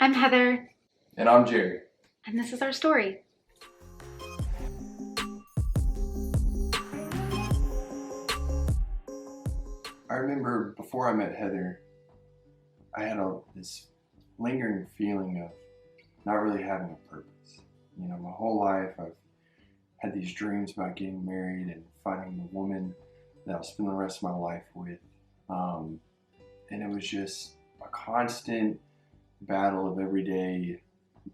I'm Heather. And I'm Jerry. And this is our story. I remember before I met Heather, I had this lingering feeling of not really having a purpose. You know, my whole life I've had these dreams about getting married and finding the woman that I'll spend the rest of my life with. And it was just a constant battle of every day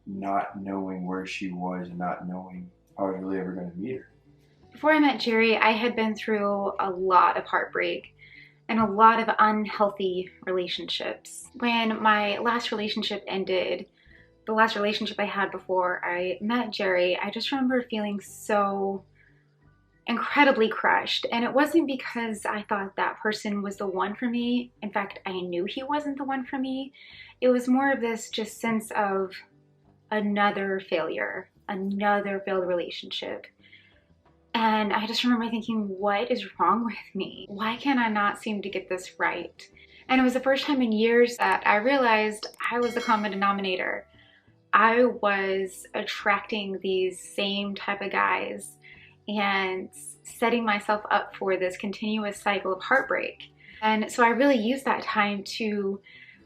not knowing where she was and not knowing if I was really ever going to meet her. Before I met Jerry, I had been through a lot of heartbreak and a lot of unhealthy relationships. When my last relationship ended, the last relationship I had before I met Jerry, I just remember feeling so incredibly crushed. And it wasn't because I thought that person was the one for me. In fact, I knew he wasn't the one for me. It was more of this just sense of another failure, another failed relationship. And I just remember thinking, what is wrong with me? Why can I not seem to get this right? And it was the first time in years that I realized I was the common denominator. I was attracting these same type of guys and setting myself up for this continuous cycle of heartbreak. And so I really used that time to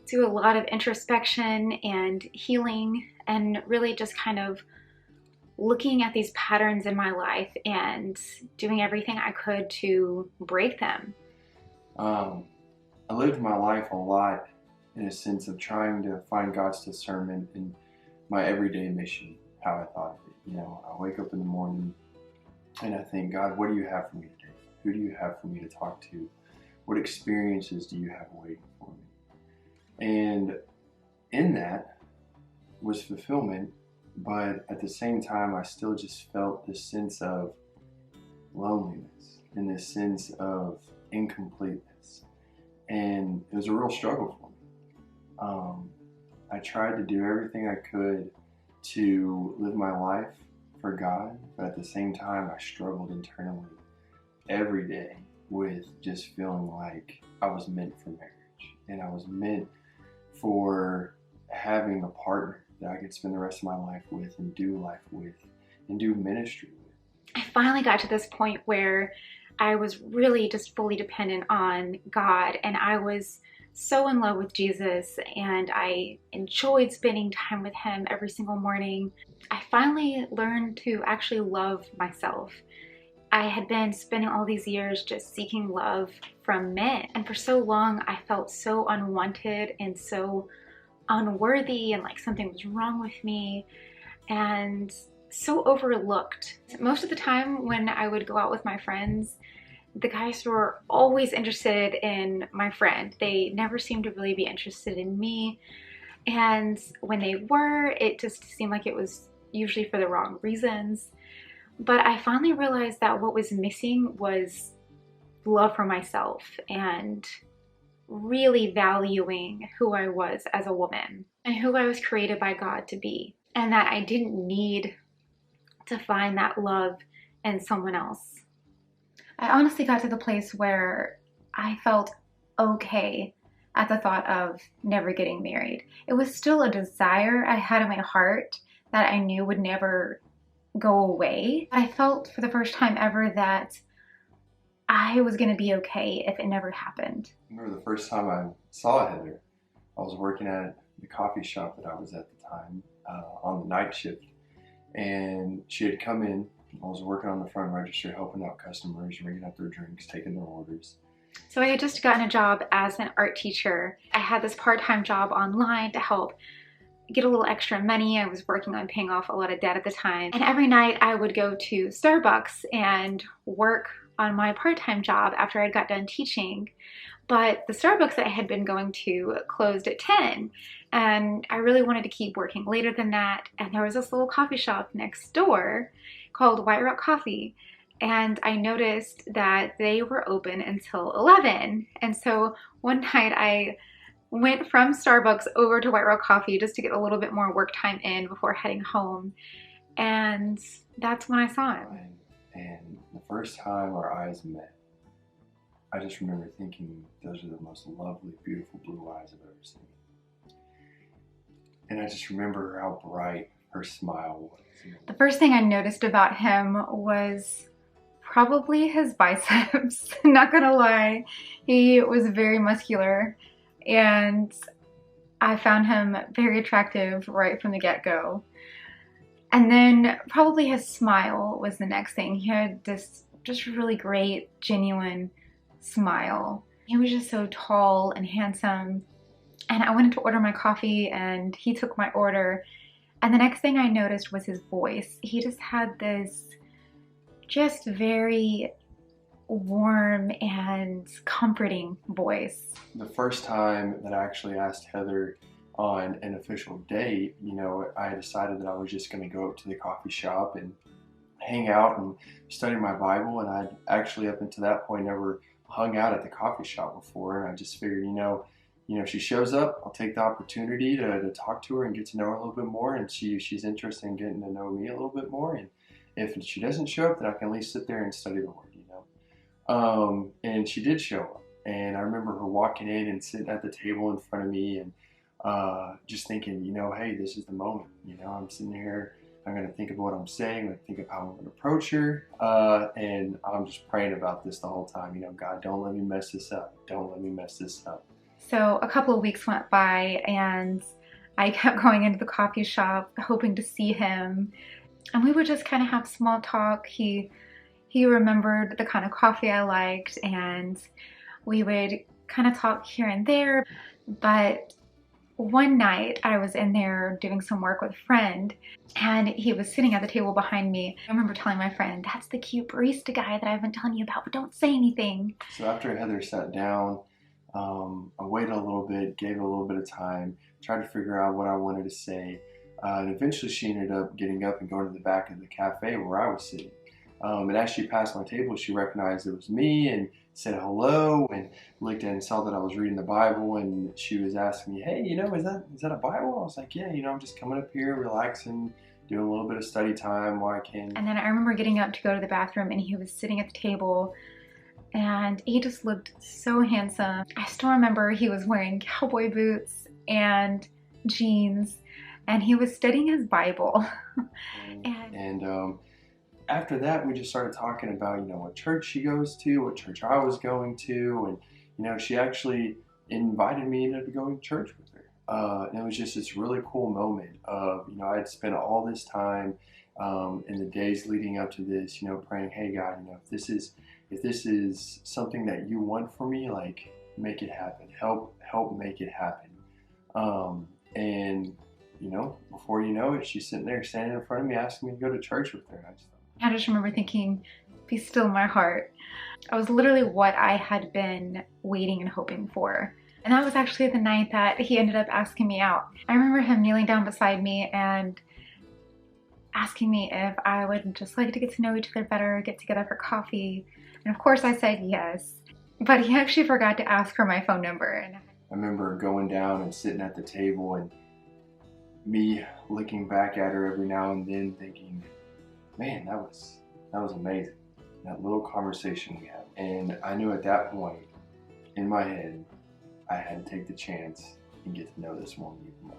do a lot of introspection and healing and really just kind of looking at these patterns in my life and doing everything I could to break them. I lived my life a lot in a sense of trying to find God's discernment in my everyday mission, how I thought of it. You know, I wake up in the morning and I think, God, what do you have for me today? Who do you have for me to talk to? What experiences do you have waiting for me? And in that was fulfillment, but at the same time, I still just felt this sense of loneliness and this sense of incompleteness. And it was a real struggle for me. I tried to do everything I could to live my life for God, but at the same time, I struggled internally every day with just feeling like I was meant for marriage and I was meant for having a partner that I could spend the rest of my life with and do life with and do ministry with. I finally got to this point where I was really just fully dependent on God, and I was so in love with Jesus, and I enjoyed spending time with him every single morning. I finally learned to actually love myself. I had been spending all these years just seeking love from men, and for so long I felt so unwanted and so unworthy and like something was wrong with me and so overlooked. Most of the time when I would go out with my friends, the guys were always interested in my friend. They never seemed to really be interested in me. And when they were, it just seemed like it was usually for the wrong reasons. But I finally realized that what was missing was love for myself and really valuing who I was as a woman and who I was created by God to be. And that I didn't need to find that love in someone else. I honestly got to the place where I felt okay at the thought of never getting married. It was still a desire I had in my heart that I knew would never go away. I felt for the first time ever that I was going to be okay if it never happened. I remember the first time I saw Heather, I was working at the coffee shop that I was at the time on the night shift, and she had come in. I was working on the front register, helping out customers, ringing up their drinks, taking their orders. So I had just gotten a job as an art teacher. I had this part-time job online to help get a little extra money. I was working on paying off a lot of debt at the time. And every night I would go to Starbucks and work on my part-time job after I got done teaching. But the Starbucks that I had been going to closed at 10. And I really wanted to keep working later than that. And there was this little coffee shop next door called White Rock Coffee. And I noticed that they were open until 11. And so one night I went from Starbucks over to White Rock Coffee just to get a little bit more work time in before heading home. And that's when I saw him. And the first time our eyes met, I just remember thinking, those are the most lovely, beautiful blue eyes I've ever seen. And and I just remember how bright her smile was. The first thing I noticed about him was probably his biceps. Not gonna lie, he was very muscular, and I found him very attractive right from the get-go. And then probably his smile was the next thing. He had this just really great, genuine smile. He was just so tall and handsome. And I went to order my coffee and he took my order. And the next thing I noticed was his voice. He just had this just very warm and comforting voice. The first time that I actually asked Heather on an official date, you know, I decided that I was just going to go up to the coffee shop and hang out and study my Bible. And I'd actually, up until that point, never hung out at the coffee shop before. And I just figured, if she shows up, I'll take the opportunity to talk to her and get to know her a little bit more and see if she's interested in getting to know me a little bit more. And if she doesn't show up, then I can at least sit there and study the Word, And she did show up. And I remember her walking in and sitting at the table in front of me and just thinking, hey, this is the moment. I'm sitting here, I'm going to think of what I'm saying, I'm going to think of how I'm going to approach her, and I'm just praying about this the whole time. God, don't let me mess this up. Don't let me mess this up. So a couple of weeks went by and I kept going into the coffee shop hoping to see him, and we would just kind of have small talk. He remembered the kind of coffee I liked, and we would kind of talk here and there. But one night I was in there doing some work with a friend, and he was sitting at the table behind me. I remember telling my friend, "That's the cute barista guy that I've been telling you about, but don't say anything." So after Heather sat down, I waited a little bit, gave it a little bit of time, tried to figure out what I wanted to say, and eventually she ended up getting up and going to the back of the cafe where I was sitting. And as she passed my table, she recognized it was me and said hello and looked and saw that I was reading the Bible, and she was asking me, "Hey, is that a Bible?" I was like, "Yeah, I'm just coming up here, relaxing, doing a little bit of study time while I can." And then I remember getting up to go to the bathroom, and he was sitting at the table, and he just looked so handsome. I still remember he was wearing cowboy boots and jeans, and he was studying his Bible. and after that, we just started talking about, what church she goes to, what church I was going to, and, she actually invited me to go to church with her. And it was just this really cool moment of, I had spent all this time in the days leading up to this, praying, "Hey, God, if this is something that you want for me, like, make it happen. Help make it happen." And, before you know it, she's sitting there standing in front of me asking me to go to church with her. And I just remember thinking, "Be still my heart." It was literally what I had been waiting and hoping for. And that was actually the night that he ended up asking me out. I remember him kneeling down beside me and asking me if I would just like to get to know each other better, get together for coffee. And of course I said yes. But he actually forgot to ask for my phone number. And I remember going down and sitting at the table and me looking back at her every now and then thinking, man, that was amazing. That little conversation we had. And I knew at that point, in my head, I had to take the chance and get to know this woman even more.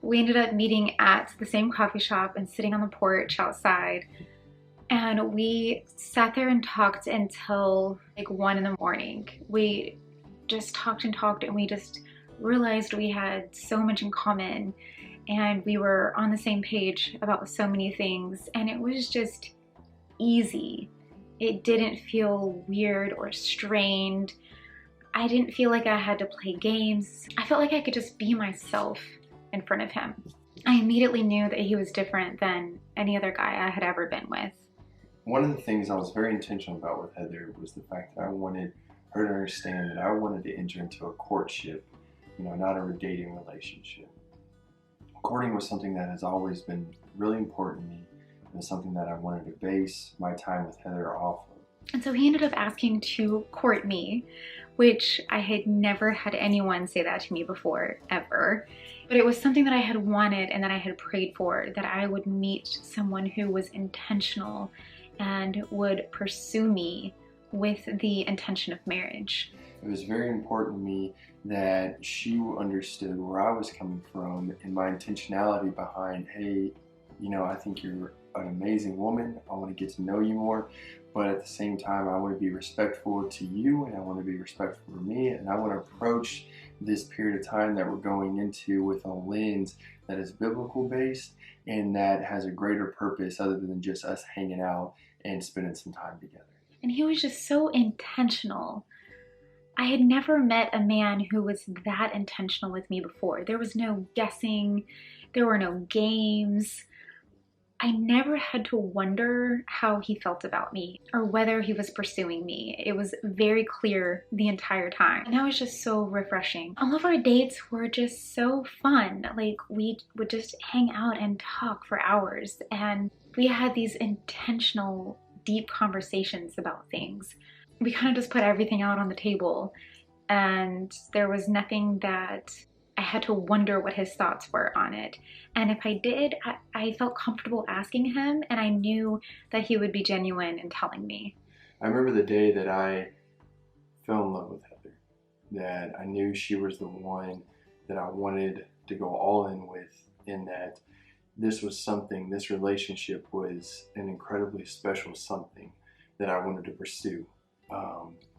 We ended up meeting at the same coffee shop and sitting on the porch outside. And we sat there and talked until like 1 in the morning. We just talked and talked, and we just realized we had so much in common. And we were on the same page about so many things, and it was just easy. It didn't feel weird or strained. I didn't feel like I had to play games. I felt like I could just be myself in front of him. I immediately knew that he was different than any other guy I had ever been with. One of the things I was very intentional about with Heather was the fact that I wanted her to understand that I wanted to enter into a courtship, not a dating relationship. Courting was something that has always been really important to me, and something that I wanted to base my time with Heather off of. And so he ended up asking to court me, which I had never had anyone say that to me before, ever. But it was something that I had wanted and that I had prayed for, that I would meet someone who was intentional and would pursue me with the intention of marriage. It was very important to me that she understood where I was coming from and my intentionality behind, hey, I think you're an amazing woman. I want to get to know you more. But at the same time, I want to be respectful to you and I want to be respectful to me. And I want to approach this period of time that we're going into with a lens that is biblical based and that has a greater purpose other than just us hanging out and spending some time together. And he was just so intentional. I had never met a man who was that intentional with me before. There was no guessing, there were no games. I never had to wonder how he felt about me or whether he was pursuing me. It was very clear the entire time. And that was just so refreshing. All of our dates were just so fun. Like, we would just hang out and talk for hours. And we had these intentional, deep conversations about things. We kind of just put everything out on the table. And there was nothing that I had to wonder what his thoughts were on it. And if I did, I felt comfortable asking him, and I knew that he would be genuine in telling me. I remember the day that I fell in love with Heather, that I knew she was the one that I wanted to go all in with, and that this relationship was an incredibly special something that I wanted to pursue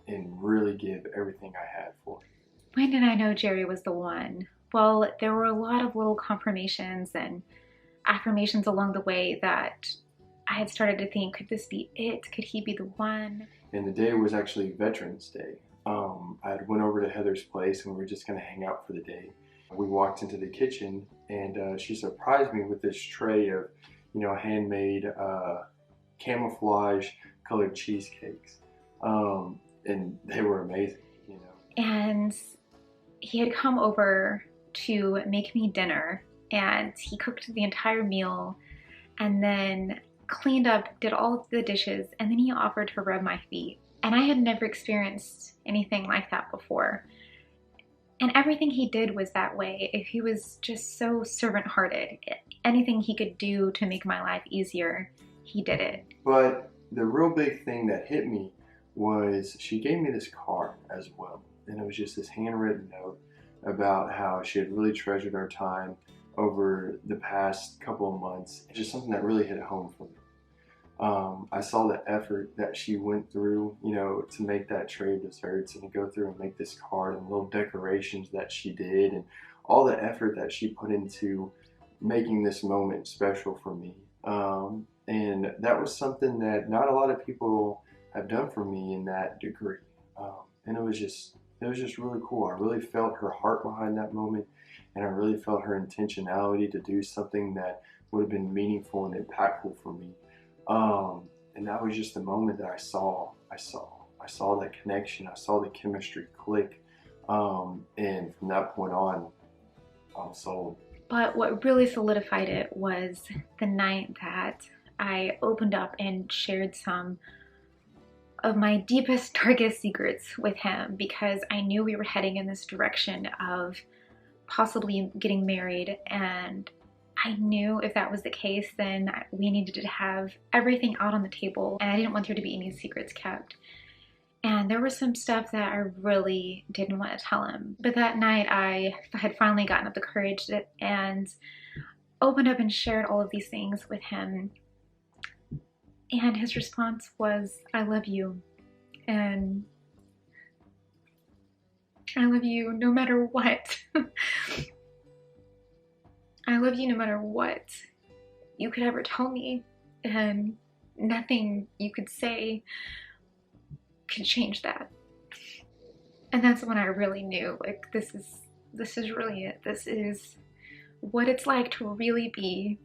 and really give everything I had for it. When did I know Jerry was the one? Well, there were a lot of little confirmations and affirmations along the way that I had started to think, could this be it? Could he be the one? And the day was actually Veterans Day. I had went over to Heather's place and we were just going to hang out for the day. We walked into the kitchen and she surprised me with this tray of, handmade camouflage colored cheesecakes. And they were amazing, And he had come over to make me dinner, and he cooked the entire meal and then cleaned up, did all of the dishes, and then he offered to rub my feet. And I had never experienced anything like that before. And everything he did was that way. If he was just so servant-hearted, anything he could do to make my life easier, he did it. But the real big thing that hit me was she gave me this card as well. And it was just this handwritten note about how she had really treasured our time over the past couple of months. It's just something that really hit home for me. I saw the effort that she went through, to make that tray of desserts and to go through and make this card and little decorations that she did and all the effort that she put into making this moment special for me. And that was something that not a lot of people have done for me in that degree. And it was just really cool. I really felt her heart behind that moment, and I really felt her intentionality to do something that would have been meaningful and impactful for me. And that was just the moment that I saw that connection. I saw the chemistry click. And from that point on, I was sold. But what really solidified it was the night that I opened up and shared some of my deepest, darkest secrets with him, because I knew we were heading in this direction of possibly getting married, and I knew if that was the case, then we needed to have everything out on the table, and I didn't want there to be any secrets kept. And there was some stuff that I really didn't want to tell him. But that night I had finally gotten up the courage and opened up and shared all of these things with him. And his response was, I love you. And I love you no matter what. I love you no matter what you could ever tell me. And nothing you could say could change that. And that's when I really knew, like, this is really it. This is what it's like to really be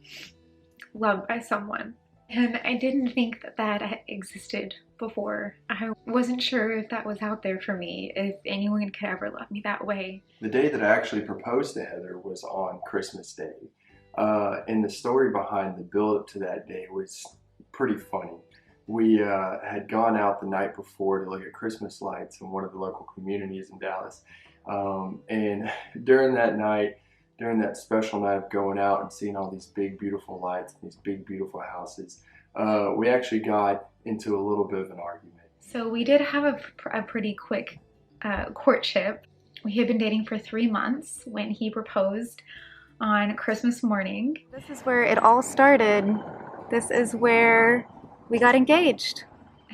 loved by someone. And I didn't think that existed before. I wasn't sure if that was out there for me, if anyone could ever love me that way. The day that I actually proposed to Heather was on Christmas Day. And the story behind the build up to that day was pretty funny. We had gone out the night before to look at Christmas lights in one of the local communities in Dallas. And during that night, during that special night of going out and seeing all these big, beautiful lights and these big, beautiful houses, we actually got into a little bit of an argument. So we did have a pretty quick courtship. We had been dating for 3 months when he proposed on Christmas morning. This is where it all started. This is where we got engaged.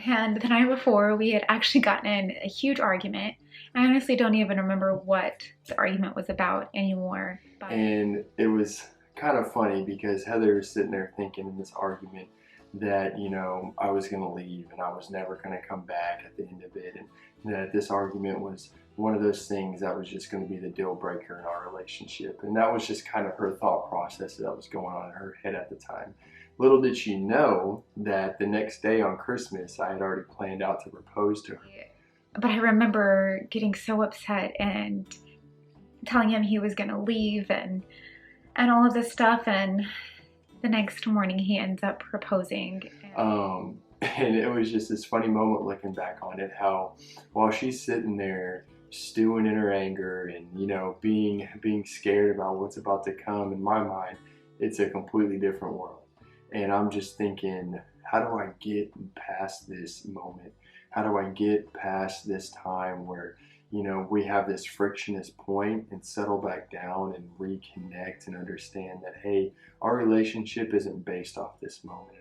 And the night before, we had actually gotten in a huge argument. I honestly don't even remember what the argument was about anymore. And it was kind of funny because Heather was sitting there thinking in this argument that, you know, I was going to leave and I was never going to come back at the end of it, and that this argument was one of those things that was just going to be the deal breaker in our relationship. And that was just kind of her thought process that was going on in her head at the time. Little did she know that the next day on Christmas, I had already planned out to propose to her. But I remember getting so upset and telling him he was going to leave and all of this stuff. And the next morning he ends up proposing. And it was just this funny moment looking back on it, how while she's sitting there stewing in her anger and, you know, being scared about what's about to come, in my mind, it's a completely different world. And I'm just thinking, how do I get past this moment? How do I get past this time where, you know, we have this frictionless point and settle back down and reconnect and understand that, hey, our relationship isn't based off this moment.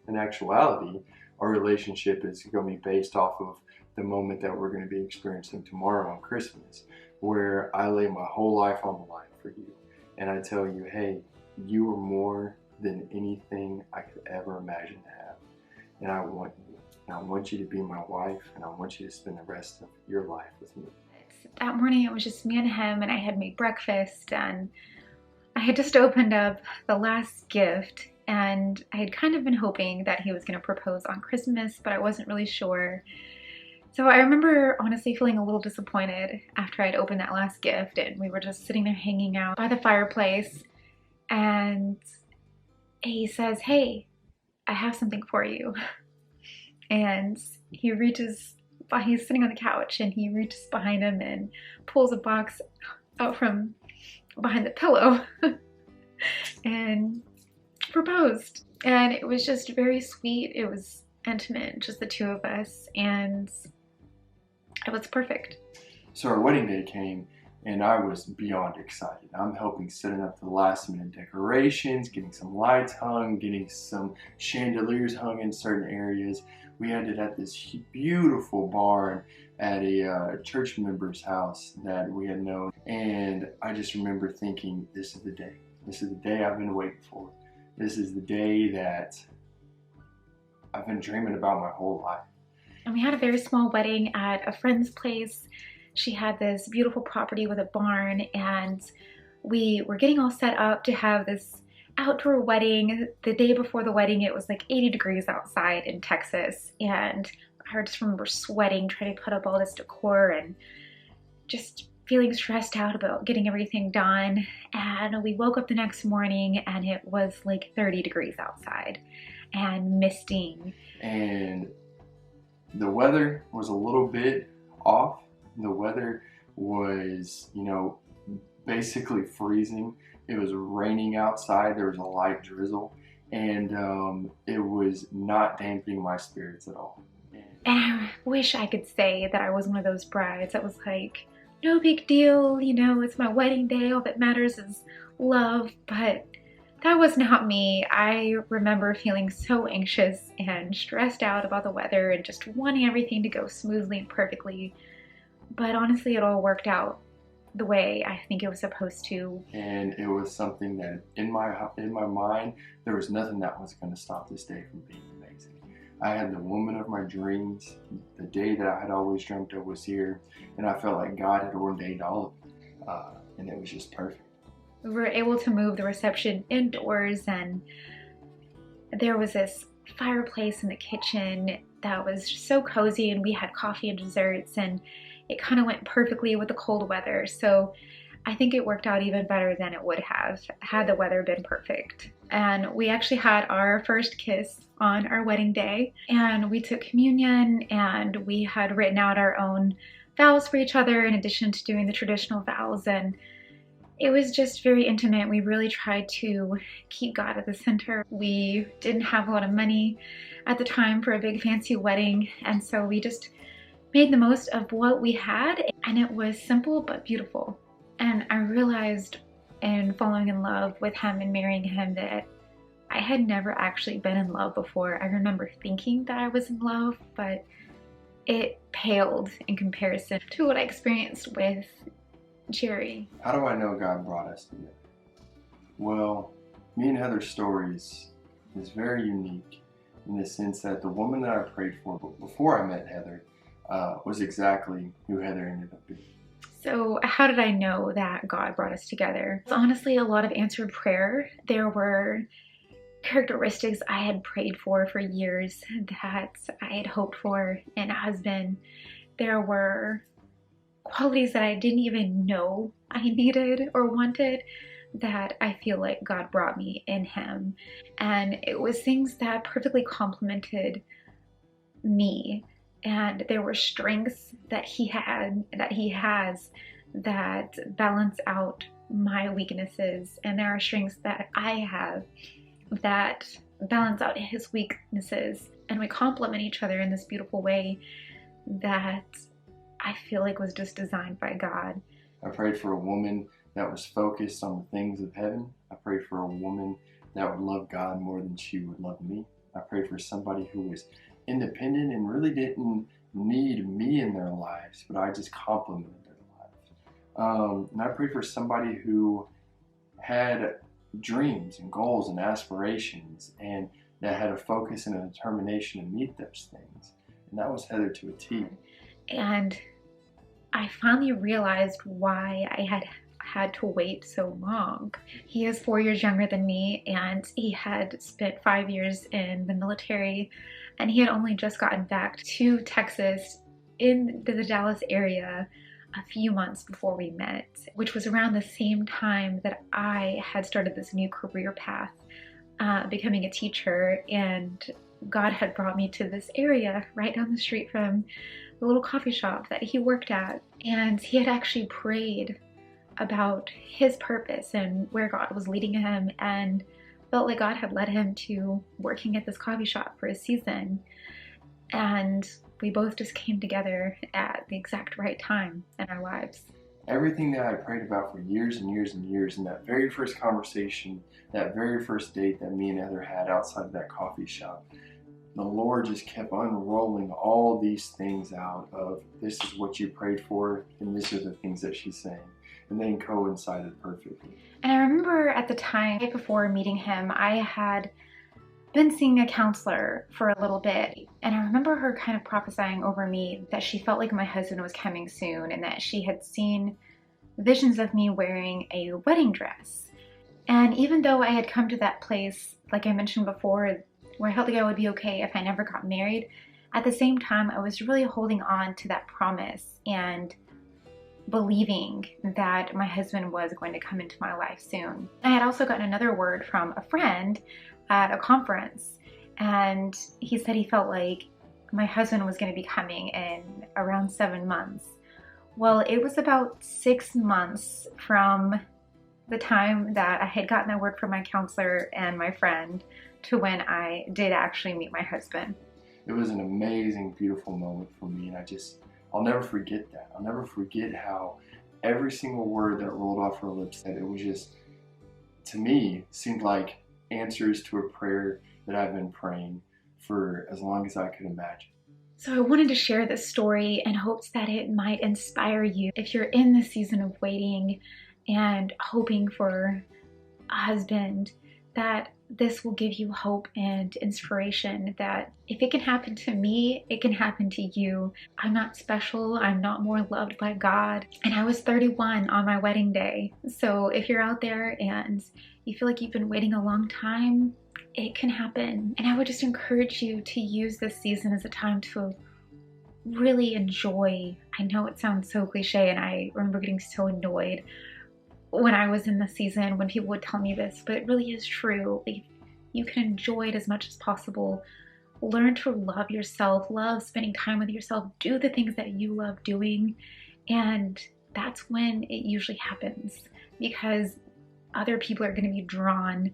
In actuality, our relationship is going to be based off of the moment that we're going to be experiencing tomorrow on Christmas, where I lay my whole life on the line for you. And I tell you, hey, you are more than anything I could ever imagine to have. And I want you. And I want you to be my wife, and I want you to spend the rest of your life with me. That morning it was just me and him, and I had made breakfast, and I had just opened up the last gift, and I had kind of been hoping that he was going to propose on Christmas, but I wasn't really sure. So I remember honestly feeling a little disappointed after I'd opened that last gift, and we were just sitting there hanging out by the fireplace, and he says, "Hey, I have something for you." And he reaches, he's sitting on the couch, and he reaches behind him and pulls a box out from behind the pillow and proposed. And it was just very sweet. It was intimate, just the two of us, and it was perfect. So our wedding day came, and I was beyond excited. I'm helping setting up the last minute decorations, getting some lights hung, getting some chandeliers hung in certain areas. We had it at this beautiful barn at a church member's house that we had known. And I just remember thinking, this is the day. This is the day I've been waiting for. This is the day that I've been dreaming about my whole life. And we had a very small wedding at a friend's place. She had this beautiful property with a barn, and we were getting all set up to have this outdoor wedding. The day before the wedding, it was like 80 degrees outside in Texas, and I just remember sweating trying to put up all this decor and just feeling stressed out about getting everything done. And we woke up the next morning, and it was like 30 degrees outside and misting. And the weather was a little bit off. The weather was, you know, basically freezing. It was raining outside. There was a light drizzle, and it was not dampening my spirits at all. And I wish I could say that I was one of those brides that was like, no big deal, you know, it's my wedding day, all that matters is love, but that was not me. I remember feeling so anxious and stressed out about the weather and just wanting everything to go smoothly and perfectly. But honestly, it all worked out the way I think it was supposed to. And it was something that in my mind, there was nothing that was going to stop this day from being amazing. I had the woman of my dreams. The day that I had always dreamt of was here, and I felt like God had ordained all of it, and it was just perfect. We were able to move the reception indoors, and there was this fireplace in the kitchen that was so cozy, and we had coffee and desserts, and it kind of went perfectly with the cold weather. So I think it worked out even better than it would have had the weather been perfect. And we actually had our first kiss on our wedding day, and we took communion, and we had written out our own vows for each other in addition to doing the traditional vows, and it was just very intimate. We really tried to keep God at the center. We didn't have a lot of money at the time for a big fancy wedding, and so we just made the most of what we had, and it was simple but beautiful. And I realized in falling in love with him and marrying him that I had never actually been in love before. I remember thinking that I was in love, but it paled in comparison to what I experienced with Jerry. How do I know God brought us together? Well, me and Heather's story is very unique in the sense that the woman that I prayed for before I met Heather was exactly who Heather ended up being. So how did I know that God brought us together? It's honestly a lot of answered prayer. There were characteristics I had prayed for years that I had hoped for in a husband. There were qualities that I didn't even know I needed or wanted that I feel like God brought me in him. And it was things that perfectly complemented me. And there were strengths that he had, that he has, that balance out my weaknesses. And there are strengths that I have that balance out his weaknesses. And we complement each other in this beautiful way that I feel like was just designed by God. I prayed for a woman that was focused on the things of heaven. I prayed for a woman that would love God more than she would love me. I prayed for somebody who was independent and really didn't need me in their lives, but I just complimented their lives. And I prayed for somebody who had dreams and goals and aspirations and that had a focus and a determination to meet those things. And that was Heather to a T. And I finally realized why I had to wait so long. He is 4 years younger than me, and he had spent 5 years in the military, and he had only just gotten back to Texas in the Dallas area a few months before we met, which was around the same time that I had started this new career path, becoming a teacher, and God had brought me to this area right down the street from the little coffee shop that he worked at. And he had actually prayed about his purpose and where God was leading him, and felt like God had led him to working at this coffee shop for a season. And we both just came together at the exact right time in our lives. Everything that I prayed about for years and years and years, in that very first conversation, that very first date that me and Heather had outside of that coffee shop, the Lord just kept unrolling all these things out of, this is what you prayed for, and these are the things that she's saying. And they coincided perfectly. And I remember at the time, right before meeting him, I had been seeing a counselor for a little bit. And I remember her kind of prophesying over me that she felt like my husband was coming soon, and that she had seen visions of me wearing a wedding dress. And even though I had come to that place, like I mentioned before, where I felt like I would be okay if I never got married, at the same time, I was really holding on to that promise and believing that my husband was going to come into my life soon. I had also gotten another word from a friend at a conference, and he said he felt like my husband was going to be coming in around 7 months. Well, it was about 6 months from the time that I had gotten that word from my counselor and my friend to when I did actually meet my husband. It was an amazing, beautiful moment for me, and I'll never forget that. I'll never forget how every single word that rolled off her lips, that it was just, to me, seemed like answers to a prayer that I've been praying for as long as I could imagine. So I wanted to share this story in hopes that it might inspire you if you're in the season of waiting and hoping for a husband, that this will give you hope and inspiration that if it can happen to me, it can happen to you. I'm not special. I'm not more loved by God. And I was 31 on my wedding day. So if you're out there and you feel like you've been waiting a long time, it can happen. And I would just encourage you to use this season as a time to really enjoy. I know it sounds so cliche, and I remember getting so annoyed when I was in the season when people would tell me this, but it really is true. Like, you can enjoy it as much as possible. Learn to love yourself, love spending time with yourself, do the things that you love doing, and that's when it usually happens, because other people are going to be drawn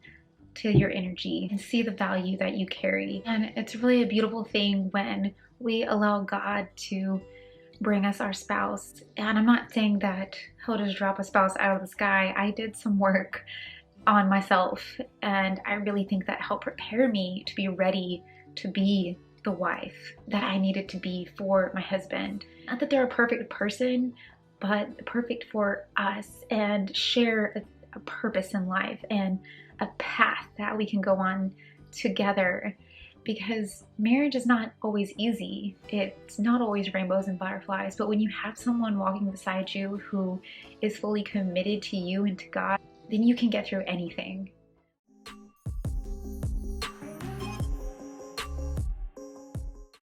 to your energy and see the value that you carry. And it's really a beautiful thing when we allow God to bring us our spouse. And I'm not saying that he'll just drop a spouse out of the sky. I did some work on myself, and I really think that helped prepare me to be ready to be the wife that I needed to be for my husband. Not that they're a perfect person, but perfect for us and share a purpose in life and a path that we can go on together. Because marriage is not always easy. It's not always rainbows and butterflies, but when you have someone walking beside you who is fully committed to you and to God, then you can get through anything.